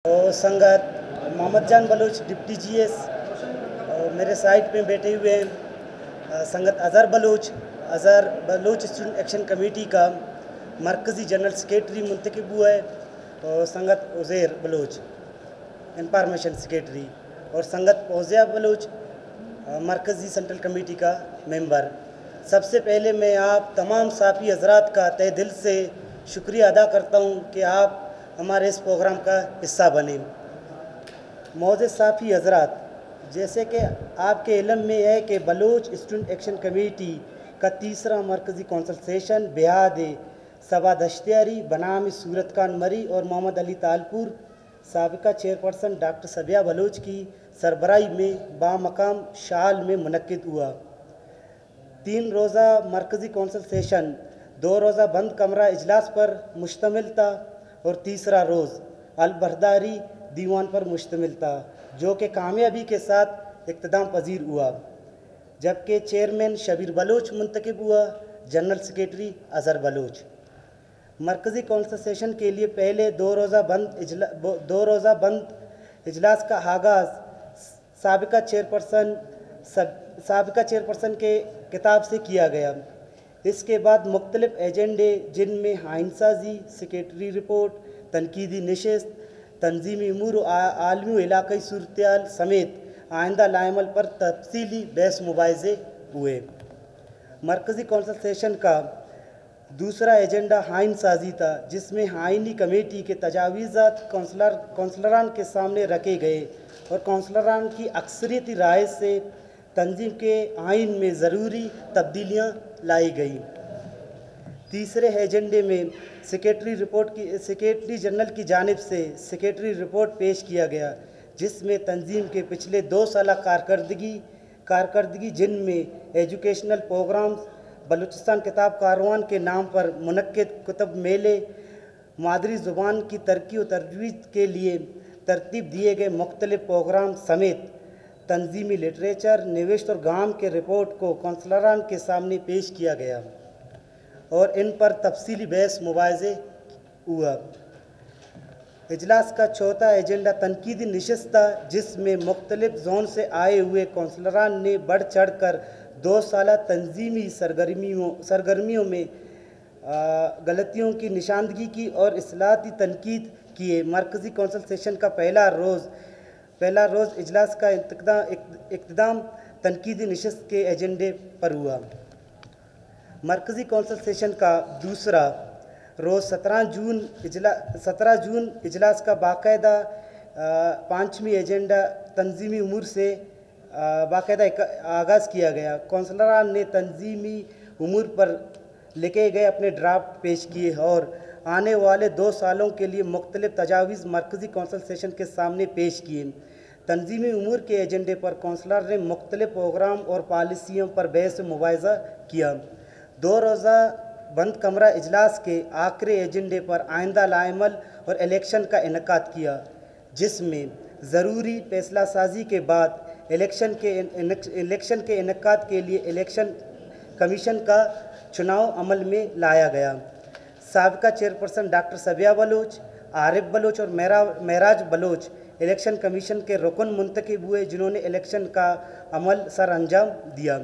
और संगत मोहम्मद जान बलूच डिप्टी जीएस मेरे साइड में बैठे हुए हैं। संगत Azhar Baloch student action committee का मरकज़ी जनरल सेक्रेटरी मुंतखब हुआ है, और संगत उज़ैर बलूच इंफॉर्मेशन सेक्रेटरी, और संगत फौजिया बलूच मरकज़ी सेंट्रल कमेटी का मेंबर। सबसे पहले मैं आप तमाम साफ़ी हज़रात का तहे दिल से शुक्रिया अदा करता हूँ कि आप हमारे इस प्रोग्राम का हिस्सा बने। मौजूद साफ़ी हज़रात, जैसे कि आपके इल्म में है कि बलूच स्टूडेंट एक्शन कमेटी का तीसरा मरकज़ी कौंसल सेशन बेहाद सबा दश्तियारी बनाम सूरत खान मरी और मोहम्मद अली तालपुर साबिका चेयरपर्सन डॉक्टर सबिया बलूच की सरबराही में बामकाम शाल में मुनक्किद हुआ। 3 रोज़ा मरकज़ी कौंसल सेशन 2 रोज़ा बंद कमरा इजलास पर मुश्तमिल था और तीसरा रोज़ अलबरदारी दीवान पर मुश्तमिल था, जो कि कामयाबी के साथ इख्तिताम पजीर हुआ, जबकि चेयरमैन शबीर बलूच मुंतखब हुआ, जनरल सेक्रेटरी अज़हर बलूच। मरकज़ी कौंसल सेशन के लिए पहले 2 रोज़ा बंद इजलास का आगाज़ साबिका चेयरपर्सन के खिताब से किया गया। इसके बाद मुख्तलिफ एजेंडे, जिनमें आइनसाजी, सेक्रेटरी रिपोर्ट, तनकीदी नशिस्त, तंजीमी उमूर और आलमी इलाक़ाई सूरत समेत आइंदा लाइमल पर तफसीली बहस मुबाहिज़े हुए। मरकज़ी कौंसल सेशन का दूसरा एजेंडा आइन साजी था, जिसमें आइनी कमेटी के तजावीज़ात कौंसलरान के सामने रखे गए और कौंसलरान की अक्सरियती राय से तंजीम के आइन में ज़रूरी तब्दीलियाँ लाई गई। तीसरे एजेंडे में सेक्रेटरी जनरल की जानिब से सेक्रेटरी रिपोर्ट पेश किया गया, जिसमें तंजीम के पिछले 2 साल कारकर्दगी जिनमें एजुकेशनल प्रोग्राम्स, बलूचिस्तान किताब कारवान के नाम पर मुनक्किद कुतुब मेले, मादरी ज़ुबान की तरक्की और तजवीज़ के लिए तरतीब दिए गए मुख्तलिफ प्रोग्राम समेत तंजीमी लिटरेचर, निविष्ट और गाम के रिपोर्ट को कौंसलरान के सामने पेश किया गया और इन पर तफसीली बहस मुबाहिज़े हुआ। इजलास का चौथा एजेंडा तनकीदी नशिस्त था, जिसमें मुख्तलिफ जोन से आए हुए कौंसलरान ने बढ़ चढ़ कर 2 साल तंजीमी सरगर्मियों में गलतियों की निशानदगी की और इस्लाहाती तनकीद किए। मरकज़ी कौंसल सेशन का पहला रोज़ इजलास का इख्तिताम तनकीदी नशिस्त के एजेंडे पर हुआ। मरकज़ी कौंसल सेशन का दूसरा रोज़ 17 जून इजलास का बाकायदा 5वीं एजेंडा तंजीमी उमूर से बाकायदा आगाज़ किया गया। कौंसलरान ने तंजीमी उमूर पर लिखे गए अपने ड्राफ्ट पेश किए और आने वाले 2 सालों के लिए मुख्तलिफ तजावीज़ मरकज़ी कौंसल सेशन के सामने पेश किए। तंजीमी उमूर के एजेंडे पर कौंसलर ने मुख्तलिफ प्रोग्राम और पॉलिसियों पर बहस मुबाहिज़ा किया। 2 रोज़ा बंद कमरा इजलास के आखिरी एजेंडे पर आइंदा लाइमल और इलेक्शन का इनेकाद किया, जिसमें ज़रूरी फैसला साजी के बाद इलेक्शन के इनेकाद के लिए इलेक्शन कमीशन का चुनाव अमल में लाया गया। साबिका चेयरपर्सन डॉक्टर सबिया बलूच, आरिफ बलूच और महराज बलूच इलेक्शन कमीशन के रुकन मुंतखब हुए, जिन्होंने इलेक्शन का अमल सर अंजाम दिया।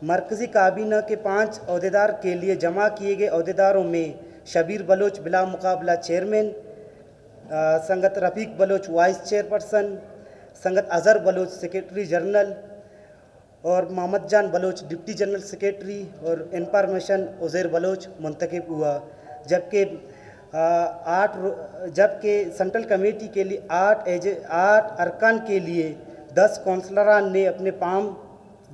मरकज़ी काबीना के 5 अहदेदार के लिए जमा किए गए अहदेदारों में शबीर बलूच बिला मुकाबला चेयरमैन, संगत रफ़ीक बलूच वाइस चेयरपर्सन, संगत अज़हर बलूच सेक्रेटरी जनरल और मोहम्मद जान बलूच डिप्टी जनरल सेक्रेटरी और इंफॉर्मेशन उज़ैर बलूच मुंतखब हुआ, जबकि सेंट्रल कमेटी के लिए 8 अरकान के लिए 10 कौंसलरान ने अपने फार्म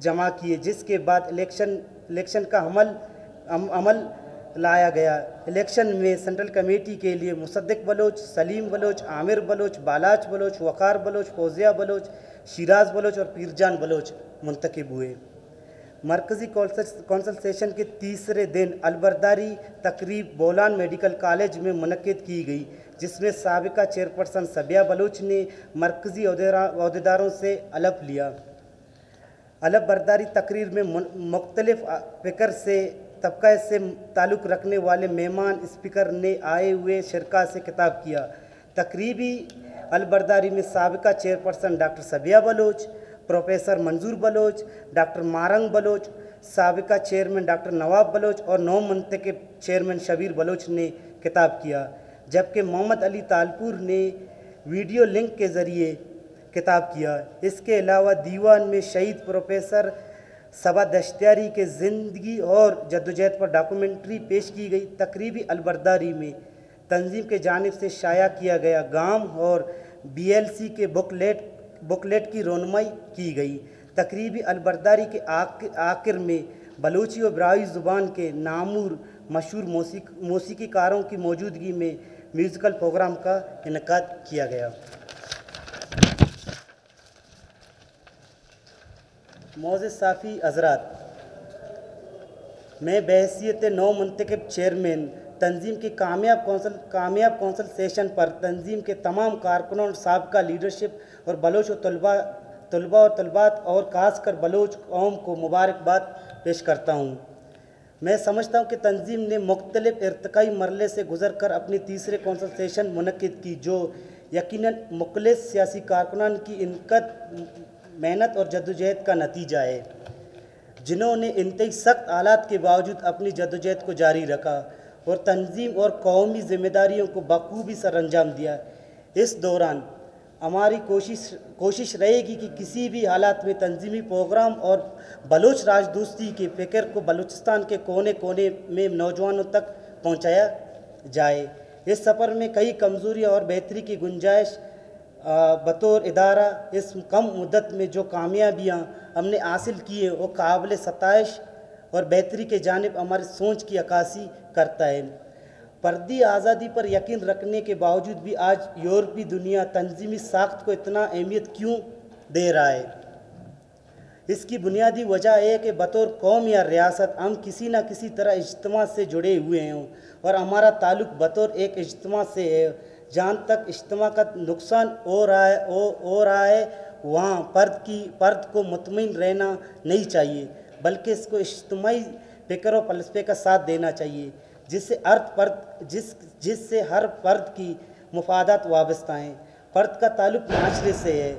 जमा किए, जिसके बाद इलेक्शन का अमल लाया गया। इलेक्शन में सेंट्रल कमेटी के लिए मुसद्दिक बलूच, सलीम बलूच, आमिर बलूच, बालाच बलूच, वक़ार बलूच, फौजिया बलूच, शिराज बलूच और पीरजान बलूच मुंतखब हुए। मरकज़ी कौंसल सेशन के तीसरे दिन अलबरदारी तकरीब बोलान मेडिकल कॉलेज में मुनक्किद की गई, जिसमें साबिका चेयरपर्सन सबिया बलूच ने मरकज़ी अहदेदारों से अलफ लिया। अलफ बरदारी तकरीर में मुख्तलिफ फ़िक्र से तबका से ताल्लुक़ रखने वाले मेहमान स्पीकर ने आए हुए शिरका से खिताब किया। तकरीबी अलबरदारी में साबिका chairperson doctor Sabiya Baloch, professor Manzoor Baloch, doctor Marang Baloch, साबिका चेयरमैन डॉक्टर नवाब बलोच और नौ मुंतखब चेयरमैन शबीर बलोच ने खिताब किया, जबकि मोहम्मद अली तालपुर ने वीडियो लिंक के ज़रिए खिताब किया। इसके अलावा दीवान में शहीद प्रोफेसर सबा दश्तियारी के ज़िंदगी और जद्दोजहद पर डॉक्यूमेंट्री पेश की गई। तकरीबी अलबरदारी में तंजीम के जानिब से शाया किया गया गाम और BLC के बुकलेट की रोनुमाई की गई। तकरीबी अलबरदारी के आखिर में बलूची और ब्राई ज़ुबान के नामूर मशहूर मौसीकीकारों की मौजूदगी में म्यूज़िकल प्रोग्राम का इनेकाद किया गया। मोअज़्ज़िज़ साफ़ी हज़रात, मैं बहैसियत नौ मुंतखब चेयरमैन तंजीम की कामयाब कौंसल सेशन पर तंजीम के तमाम कारकुनों और साबका लीडरशिप और बलोच और तलबा और तलबात और ख़ासकर बलोच कौम को मुबारकबाद पेश करता हूँ। मैं समझता हूँ कि तंजीम ने मुख्तलिफ इर्तिकाई मरले से गुजर कर अपनी तीसरे कौंसल सेशन मुनक्किद की, जो यकीनन मुखलिस सियासी कारकुनान की इनकद मेहनत और जद्दोजहद का नतीजा है, जिन्होंने इंतहाई सख्त हालात के बावजूद अपनी जद्दोजहद को जारी रखा और तंजीम और कौमी ज़िम्मेदारियों को बखूबी सर अंजाम दिया। इस दौरान हमारी कोशिश रहेगी कि किसी भी हालात में तंजीमी प्रोग्राम और बलोच राजदोस्ती के फ़िक्र को बलूचिस्तान के कोने कोने में नौजवानों तक पहुँचाया जाए। इस सफ़र में कई कमज़ोरियाँ और बेहतरी की गुंजाइश बतौर इदारा इस कम मुद्दत में जो कामयाबियाँ हमने हासिल की है वो काबिल सताइश और बेहतरी के जानिब हमारी सोच की अक्कासी करता है। फर्दी आज़ादी पर यकीन रखने के बावजूद भी आज यूरोपी दुनिया तंजीमी साख्त को इतना अहमियत क्यों दे रहा है? इसकी बुनियादी वजह है कि बतौर कौम या रियासत हम किसी न किसी तरह इज्तिमा से जुड़े हुए हैं और हमारा ताल्लुक़ बतौर एक इज्तिमा से है। जहाँ तक इज्तिमा का नुकसान हो रहा है वहाँ फ़र्द को मुतमईन रहना नहीं चाहिए, बल्कि इसको इज्तिमाई फ़िक्र और फ़लसफ़े का साथ देना चाहिए, जिससे हर फ़र्द की मुफादात वाबस्ता हैं। फ़र्द का ताल्लुक़ माशरे से है,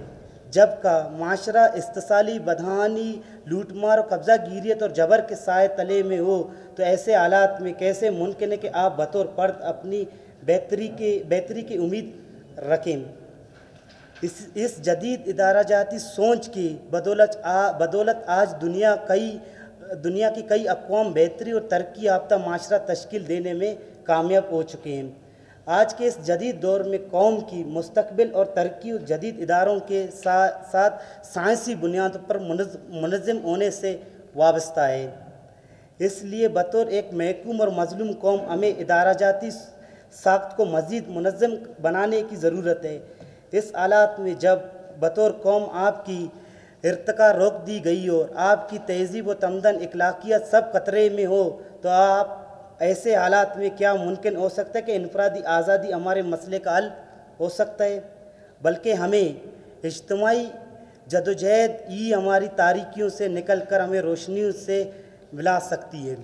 जबकि माशरा इस्तिसाली, बदहानी, लूटमार और कब्ज़ा गिरियत और जबर के साए तले में हो, तो ऐसे हालात में कैसे मुमकिन है कि आप बतौर फ़र्द अपनी बेहतरी की उम्मीद रखें? इस जदीद इदाराजाती सोच की बदौलत आज दुनिया की कई अक़वाम बेहतरी और तरक्की याफ्ता माशरा तश्कील देने में कामयाब हो चुके हैं। आज के इस जदीद दौर में कौम की मुस्तक़बिल और तरक्की और जदीद इदारों के साथ साइंसी बुनियादों पर मुनज़्ज़म होने से वाबस्ता है। इसलिए बतौर एक महकूम और मज़लूम कौम हमें इदाराजाती साख्त को मज़ीद मुनज़्ज़म बनाने की ज़रूरत है। इस हालात में जब बतौर कौम आपकी इर्तिका रोक दी गई और आपकी तहज़ीब व तमदन अखलाकियत सब खतरे में हो, तो आप ऐसे हालात में क्या मुमकिन हो सकता है कि इनफरादी आज़ादी हमारे मसले का हल हो सकता है? बल्कि हमें इज्तिमाई जदोजहद ही हमारी तारीकियों से निकल कर हमें रोशनियों से मिला सकती है।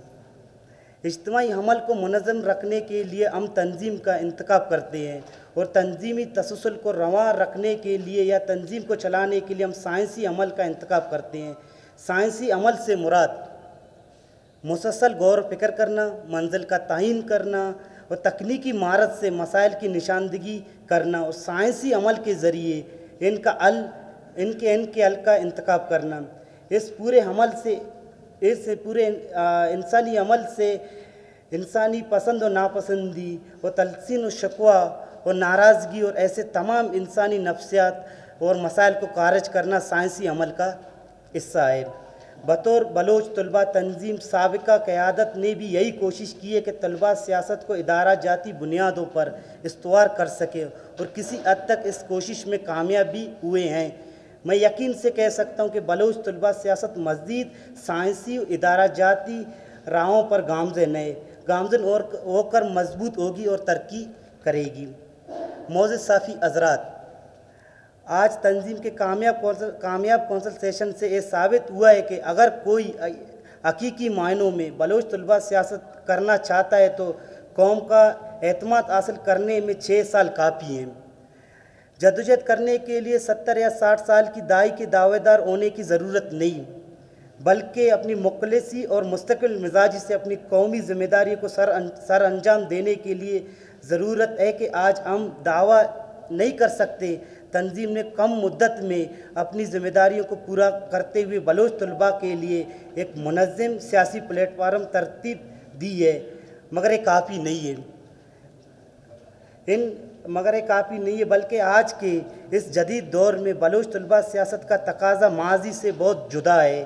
इज्तिमाई अमल को मुनज़्ज़म रखने के लिए हम तंजीम का इंतखाब करते हैं और तंजीमी तसलसल को रवां रखने के लिए या तंजीम को चलाने के लिए हम साइंसी अमल का इंतखाब करते हैं। साइंसी अमल से मुराद मुसलसल गौर फ़िक्र करना, मंजिल का तयन करना और तकनीकी महारत से मसाइल की निशानदगी करना और साइंसी अमल के ज़रिए इनके हल का इंतखाब करना। इस पूरे इंसानी अमल से इंसानी पसंद और नापसंदी और तलसीन और शकवा और नाराज़गी और ऐसे तमाम इंसानी नफ्सियात और मसाइल को खारिज करना साइंसी अमल का हिस्सा है। बतौर बलोच तलबा तंजीम साबिका क़यादत ने भी यही कोशिश की है कि तलबा सियासत को इदारा जाती बुनियादों पर इस्तवार कर सके और किसी हद तक इस कोशिश में कामयाब भी हुए हैं। मैं यकीन से कह सकता हूँ कि बलोच तलबा सियासत मज़ीद साइंसी इदारा जाती राहों पर गामज़न होकर मजबूत होगी और तरक्की करेगी। मोअज़्ज़िज़ साफ़ी हज़रात, आज तंजीम के कामयाब कौंसल सेशन से ये साबित हुआ है कि अगर कोई हकीकी मायनों में बलोच तलबा सियासत करना चाहता है तो قوم کا اعتماد حاصل کرنے میں 6 سال کافی ہیں۔ جدوجہد کرنے کے لیے 70 یا 60 سال کی دائی کے دعوے دار ہونے کی ضرورت نہیں، بلکہ اپنی مخلصی اور مستقل مزاجی سے اپنی قومی ذمہ داری کو سر انجام دینے کے لیے ضرورت ہے کہ آج ہم دعویٰ نہیں کر سکتے۔ تنظیم نے کم مدت میں اپنی ذمہ داریوں کو پورا کرتے ہوئے بلوچ طلباء کے لیے ایک منظم سیاسی پلیٹ فارم ترتیب دی ہے، مگر یہ کافی نہیں ہے، بلکہ آج کے اس جدید دور میں بلوچ طلباء سیاست کا تقاضا ماضی سے بہت جدا ہے۔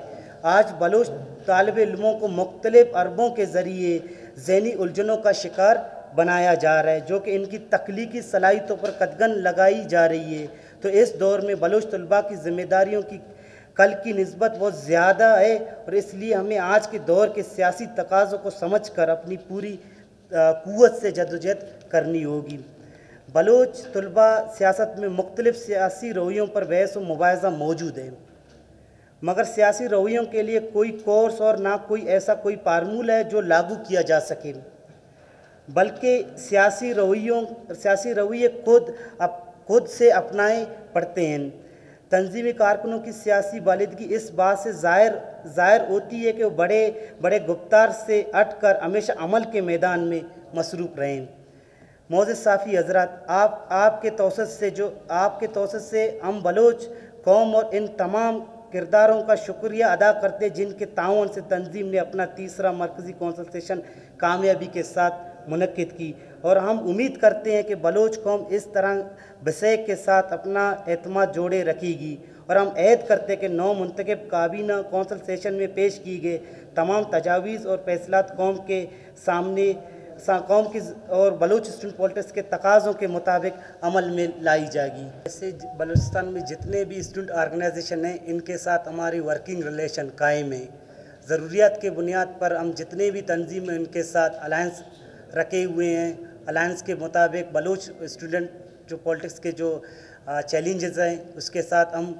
آج بلوچ طالب علموں کو مختلف حربوں کے ذریعے ذہنی الجھنوں کا شکار بنایا جا رہا ہے، جو کہ ان کی تخلیقی صلاحیتوں پر قدغن لگائی جا رہی ہے۔ تو اس دور میں بلوچ طلباء کی ذمہ داریوں کی کل کی نسبت بہت زیادہ ہے، اور اس لیے ہمیں آج کے دور کے سیاسی تقاضوں کو سمجھ کر اپنی پوری قوت سے جدوجہد کرنی ہوگی۔ بلوچ طلباء سیاست میں مختلف سیاسی رویوں پر بحث و مباحثہ موجود ہے، مگر سیاسی رویوں کے لیے کوئی کورس اور نہ کوئی ایسا کوئی فارمول ہے جو لاگو کیا جا سکے، بلکہ سیاسی رویے خود سے اپنائے پڑتے ہیں۔ تنظیمی کارکنوں کی سیاسی بالغی اس بات سے ظاہر ہوتی ہے کہ وہ بڑے بڑے گفتار سے ہٹ کر ہمیشہ عمل کے میدان میں مصروف رہیں۔ معزز صافی حضرات، آپ کے توسط سے ہم بلوچ قوم اور ان تمام کرداروں کا شکریہ ادا کرتے جن کے تعاون سے تنظیم نے اپنا تیسرا مرکزی کنسلٹیشن کامیابی کے ساتھ منعقد کی، اور ہم امید کرتے ہیں کہ بلوچ قوم اس طرح بسیک کے ساتھ اپنا اعتماد جوڑے رکھے گی، اور ہم عہد کرتے ہیں کہ نو منتخب کابینہ کنسلٹیشن میں پیش کی گئے تمام تجاویز اور فیصلات قوم کے سامنے اور بلوچ اسٹوڈنٹ پالیٹکس کے تقاضوں کے مطابق عمل میں لائی جائے گی۔ ایسے بلوچستان میں جتنے بھی اسٹوڈنٹ آرگنائزیشن ہیں ان کے ساتھ ہماری ورکنگ ریلیشن قائم ہے۔ ضروریات کے بنیاد پر ہم جتنے بھی تنظیم ہیں ان کے ساتھ الائنس رکھے ہوئے ہیں۔ الائنس کے مطابق بلوچ اسٹوڈنٹ جو پالیٹکس کے جو چیلنجز ہیں اس کے ساتھ ہم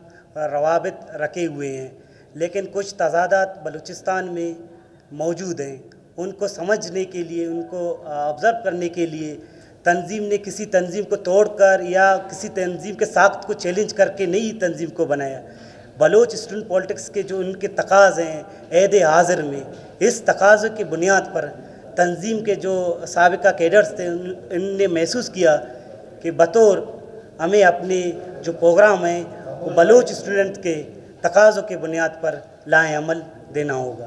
روابط رکھے ہوئے ہیں، لیکن کچھ تضادات بلوچستان میں موجود ہیں۔ ان کو سمجھنے کے لیے، ان کو آبزرو کرنے کے لیے تنظیم نے کسی تنظیم کو توڑ کر یا کسی تنظیم کے ساخت کو چیلنج کر کے نہیں تنظیم کو بنایا۔ بلوچ اسٹوڈنٹ پالیٹکس کے جو ان کے تقاضے ہیں عہد حاضر میں، اس تقاضے کی بنیاد پر تنظیم کے جو سابقہ کیڈرز تھے ان نے محسوس کیا کہ بطور ہمیں اپنے جو پروگرام ہیں وہ بلوچ اسٹوڈنٹ کے تقاضوں کی بنیاد پر لائے عمل دینا ہوگا۔